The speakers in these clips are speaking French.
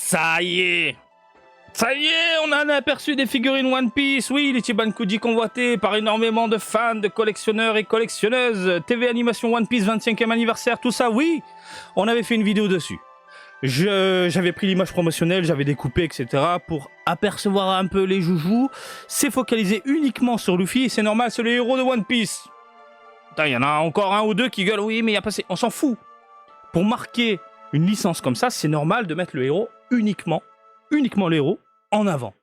Ça y est! Ça y est, on a un aperçu des figurines One Piece. Oui, l'Ichiban Kuji convoité par énormément de fans, de collectionneurs et collectionneuses. TV Animation One Piece 25e anniversaire, tout ça, oui. On avait fait une vidéo dessus. J'avais pris l'image promotionnelle, j'avais découpé, etc. pour apercevoir un peu les joujoux. C'est focalisé uniquement sur Luffy et c'est normal, c'est le héros de One Piece. Il y en a encore un ou deux qui gueulent, oui, mais il y a passé. On s'en fout. Pour marquer une licence comme ça, c'est normal de mettre le héros uniquement le héros en avant.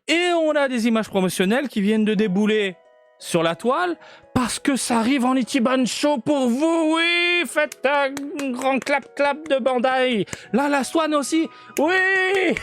Et on a des images promotionnelles qui viennent de débouler sur la toile parce que ça arrive en Ichiban Show pour vous, oui. Faites un grand clap de Bandai. Là, la Swan aussi, oui.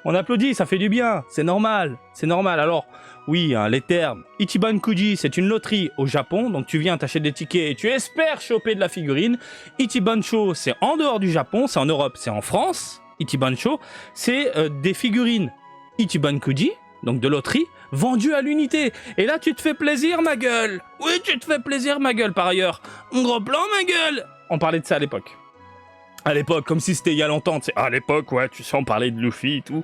On applaudit, ça fait du bien, c'est normal, c'est normal. Alors, oui, hein, les termes. Ichiban Kuji, c'est une loterie au Japon, donc tu viens t'acheter des tickets et tu espères choper de la figurine. Ichiban Show, c'est en dehors du Japon, c'est en Europe, c'est en France. Ichiban Show, c'est des figurines Ichiban Kuji, donc de loterie, vendues à l'unité. Et là, tu te fais plaisir, ma gueule. Oui, tu te fais plaisir, ma gueule, par ailleurs. Gros plan, ma gueule. On parlait de ça à l'époque. À l'époque, comme si c'était il y a longtemps. À l'époque, ouais, tu sais, on parlait de Luffy et tout.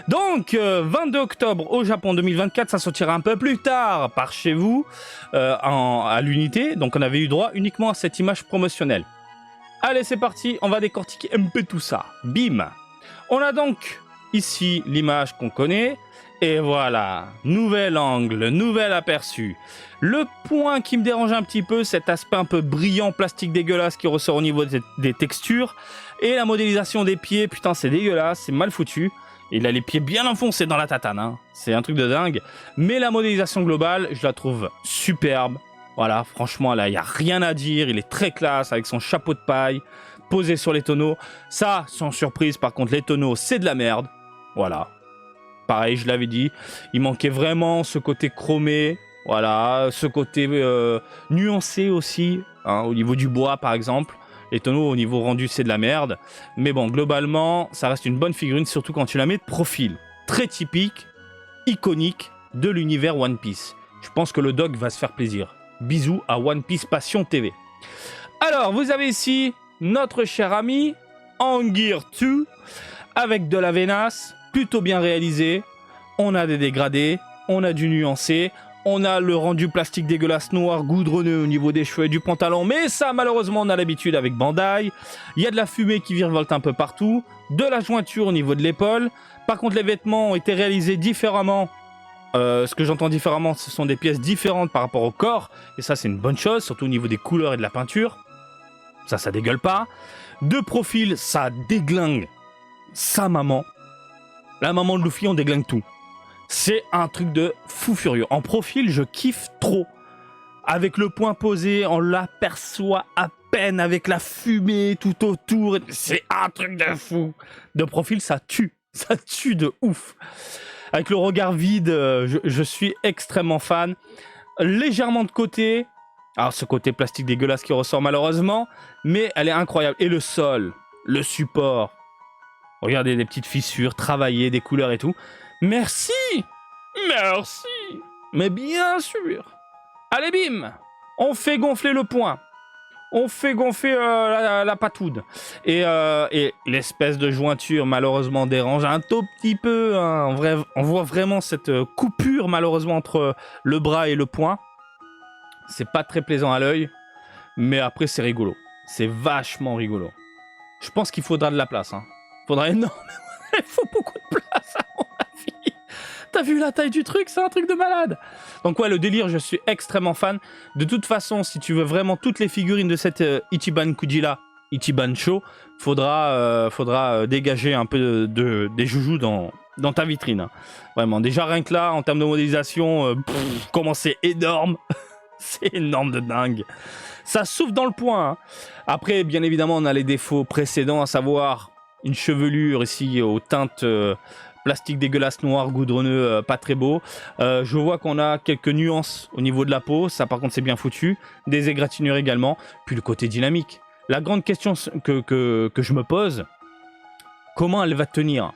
Donc, 22 octobre au Japon 2024, ça sortira un peu plus tard par chez vous, à l'unité. Donc, on avait eu droit uniquement à cette image promotionnelle. Allez, c'est parti, on va décortiquer un peu tout ça. Bim. On a donc ici l'image qu'on connaît. Et voilà, nouvel angle, nouvel aperçu. Le point qui me dérange un petit peu, cet aspect un peu brillant, plastique dégueulasse qui ressort au niveau des textures. Et la modélisation des pieds, putain, c'est dégueulasse, c'est mal foutu. Il a les pieds bien enfoncés dans la tatane, hein. C'est un truc de dingue. Mais la modélisation globale, je la trouve superbe. Voilà, franchement, là, il n'y a rien à dire. Il est très classe avec son chapeau de paille posé sur les tonneaux. Ça, sans surprise, par contre, les tonneaux, c'est de la merde. Voilà. Pareil, je l'avais dit. Il manquait vraiment ce côté chromé. Voilà, ce côté nuancé aussi. Hein, au niveau du bois, par exemple. Les tonneaux, au niveau rendu, c'est de la merde. Mais bon, globalement, ça reste une bonne figurine, surtout quand tu la mets de profil. Très typique, iconique de l'univers One Piece. Je pense que le dog va se faire plaisir. Bisous à One Piece Passion TV. Alors, vous avez ici notre cher ami Anguirre 2 avec de la veinasse, plutôt bien réalisé. On a des dégradés, on a du nuancé, on a le rendu plastique dégueulasse noir goudronneux au niveau des cheveux et du pantalon, mais ça, malheureusement, on a l'habitude avec Bandai. Il y a de la fumée qui virevolte un peu partout, de la jointure au niveau de l'épaule. Par contre, les vêtements ont été réalisés différemment. Ce que j'entends différemment, ce sont des pièces différentes par rapport au corps. Et ça, c'est une bonne chose, surtout au niveau des couleurs et de la peinture. Ça dégueule pas. De profil, ça déglingue sa maman. La maman de Luffy, on déglingue tout. C'est un truc de fou furieux. En profil, je kiffe trop. Avec le point posé, on l'aperçoit à peine avec la fumée tout autour. C'est un truc de fou. De profil, ça tue. Ça tue de ouf. Avec le regard vide, je suis extrêmement fan. Légèrement de côté. Alors, ce côté plastique dégueulasse qui ressort malheureusement. Mais elle est incroyable. Et le sol, le support. Regardez des petites fissures, travaillées, des couleurs et tout. Merci. Merci. Mais bien sûr. Allez, bim. On fait gonfler le point. On fait gonfler la patoude. Et l'espèce de jointure, malheureusement, dérange un tout petit peu. Hein. On voit vraiment cette coupure, malheureusement, entre le bras et le poing. C'est pas très plaisant à l'œil. Mais après, c'est rigolo. C'est vachement rigolo. Je pense qu'il faudra de la place. Hein. Faudra énormément. Il faut beaucoup de place, à mon avis. T'as vu la taille du truc? C'est un truc de malade. Donc ouais, le délire, je suis extrêmement fan. De toute façon, si tu veux vraiment toutes les figurines de cette Ichiban Kuji là, Ichiban Show, faudra dégager un peu des joujoux dans ta vitrine. Vraiment, déjà rien que là, en termes de modélisation, comment c'est énorme. C'est énorme de dingue. Ça souffle dans le point. Hein. Après, bien évidemment, on a les défauts précédents, à savoir une chevelure ici aux teintes plastique dégueulasse noir goudronneux, pas très beau. Je vois qu'on a quelques nuances au niveau de la peau, ça par contre c'est bien foutu. Des égratignures également, puis le côté dynamique. La grande question que je me pose, comment elle va tenir?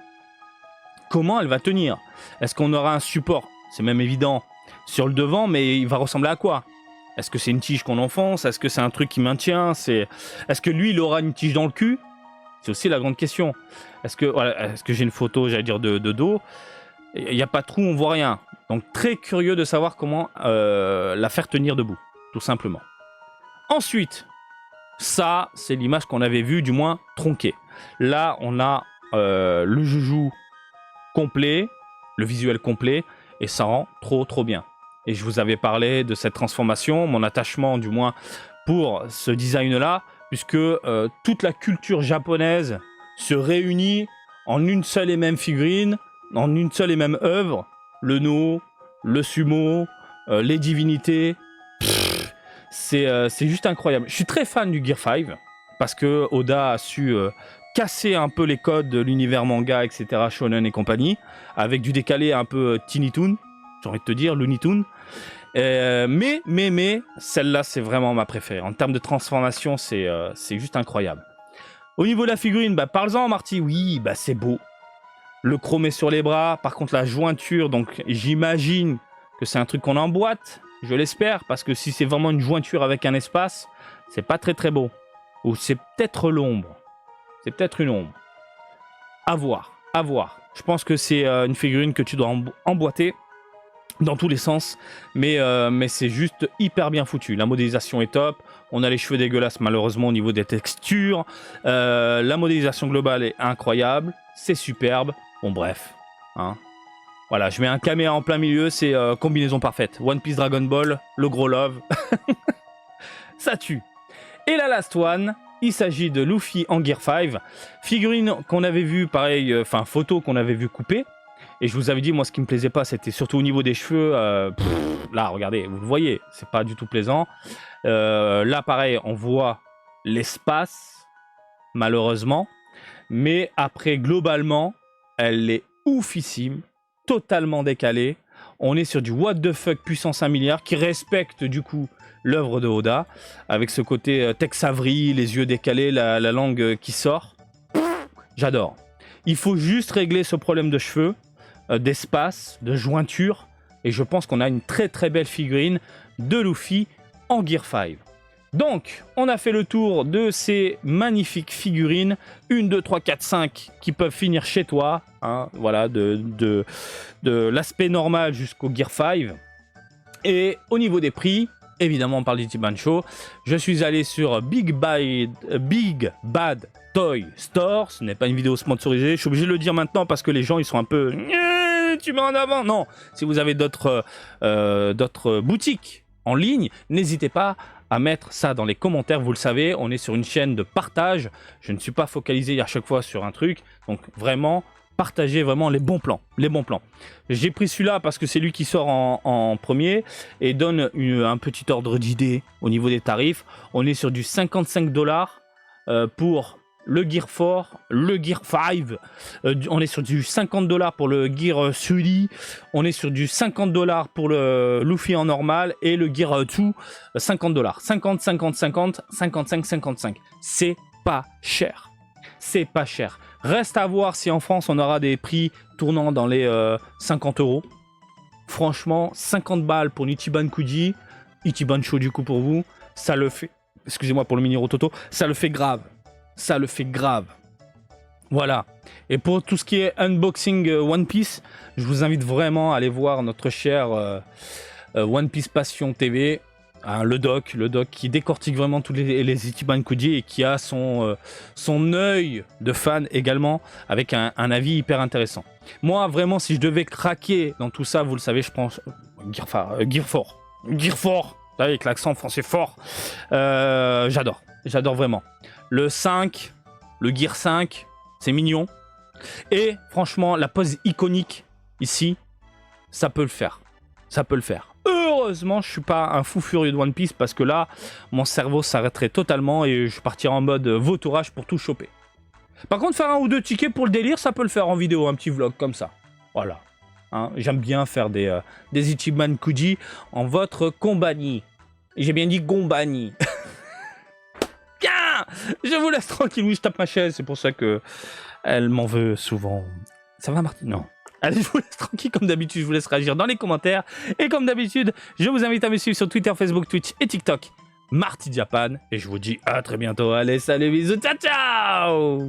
Comment elle va tenir? Est-ce qu'on aura un support? C'est même évident sur le devant, mais il va ressembler à quoi? Est-ce que c'est une tige qu'on enfonce? Est-ce que c'est un truc qui maintient? Est-ce que lui, il aura une tige dans le cul? C'est aussi la grande question. Est-ce que j'ai une photo, j'allais dire, de dos? Il n'y a pas de trou, on voit rien. Donc très curieux de savoir comment la faire tenir debout, tout simplement. Ensuite, ça, c'est l'image qu'on avait vue, du moins tronquée. Là, on a le joujou complet, le visuel complet, et ça rend trop bien. Et je vous avais parlé de cette transformation, mon attachement du moins pour ce design-là, puisque toute la culture japonaise se réunit en une seule et même figurine, en une seule et même œuvre. Le no, le sumo, les divinités, c'est juste incroyable. Je suis très fan du Gear 5, parce que Oda a su casser un peu les codes de l'univers manga, etc., shonen et compagnie, avec du décalé un peu Tiny Toon, j'ai envie de te dire, Looney Toon. Mais celle-là, c'est vraiment ma préférée. En termes de transformation, c'est juste incroyable. Au niveau de la figurine, parle-en, Marty. Oui, c'est beau. Le chromé sur les bras. Par contre, la jointure, donc j'imagine que c'est un truc qu'on emboîte. Je l'espère, parce que si c'est vraiment une jointure avec un espace, c'est pas très beau. Ou c'est peut-être l'ombre. C'est peut-être une ombre. À voir. Je pense que c'est une figurine que tu dois emboîter dans tous les sens, mais c'est juste hyper bien foutu. La modélisation est top. On a les cheveux dégueulasses malheureusement au niveau des textures. La modélisation globale est incroyable. C'est superbe. Bon bref. Hein. Voilà, je mets un caméra en plein milieu. C'est combinaison parfaite. One Piece Dragon Ball, le gros love. Ça tue. Et la last one, il s'agit de Luffy en Gear 5. Figurine qu'on avait vue, pareil, photo qu'on avait vue coupée. Et je vous avais dit, moi, ce qui me plaisait pas, c'était surtout au niveau des cheveux. Là, regardez, vous le voyez, c'est pas du tout plaisant. Là, pareil, on voit l'espace, malheureusement. Mais après, globalement, elle est oufissime, totalement décalée. On est sur du what the fuck puissance 1 milliard qui respecte, du coup, l'œuvre de Oda, avec ce côté Tex Avery, les yeux décalés, la langue qui sort. J'adore. Il faut juste régler ce problème de cheveux, d'espace, de jointure, et je pense qu'on a une très belle figurine de Luffy en Gear 5. Donc, on a fait le tour de ces magnifiques figurines, 1, 2, 3, 4, 5, qui peuvent finir chez toi, hein, voilà, de l'aspect normal jusqu'au Gear 5. Et au niveau des prix, évidemment on parle d'Ichiban Show, je suis allé sur Big Bad Toy Store, ce n'est pas une vidéo sponsorisée, je suis obligé de le dire maintenant parce que les gens ils sont un peu... Tu mets en avant. Non, si vous avez d'autres boutiques en ligne, n'hésitez pas à mettre ça dans les commentaires. Vous le savez, on est sur une chaîne de partage. Je ne suis pas focalisé à chaque fois sur un truc. Donc vraiment, partagez vraiment les bons plans. J'ai pris celui-là parce que c'est lui qui sort en premier et donne un petit ordre d'idée au niveau des tarifs. On est sur du 55$ pour le Gear 4, le Gear 5, on est sur du 50$ pour le Gear 3, on est sur du 50$ pour le Luffy en normal et le Gear 2, 50$. 50, 50, 50, 55, 55. C'est pas cher. Reste à voir si en France on aura des prix tournant dans les 50€. Franchement, 50 balles pour Ichiban Kuji, Ichiban Show du coup pour vous, ça le fait. Excusez-moi pour le mini rototo, ça le fait grave. Voilà. Et pour tout ce qui est unboxing One Piece, je vous invite vraiment à aller voir notre cher One Piece Passion TV, hein, le doc qui décortique vraiment tous les Ichiban Kuji et qui a son œil de fan également, avec un avis hyper intéressant. Moi, vraiment, si je devais craquer dans tout ça, vous le savez, je pense Gear 4. Avec l'accent français fort. J'adore vraiment. Le 5, le Gear 5, c'est mignon. Et franchement, la pose iconique ici, ça peut le faire. Heureusement, je suis pas un fou furieux de One Piece parce que là, mon cerveau s'arrêterait totalement et je partirais en mode vautourage pour tout choper. Par contre, faire 1 ou 2 tickets pour le délire, ça peut le faire en vidéo, un petit vlog comme ça. Voilà. Hein, j'aime bien faire des Ichiban Kuji en votre compagnie. J'ai bien dit compagnie. Bien, je vous laisse tranquille. Oui, je tape ma chaise, c'est pour ça que elle m'en veut souvent. Ça va, Martine? Non. Allez, je vous laisse tranquille comme d'habitude. Je vous laisse réagir dans les commentaires. Et comme d'habitude, je vous invite à me suivre sur Twitter, Facebook, Twitch et TikTok Marty Japan, et je vous dis à très bientôt. Allez, salut, bisous, ciao ciao.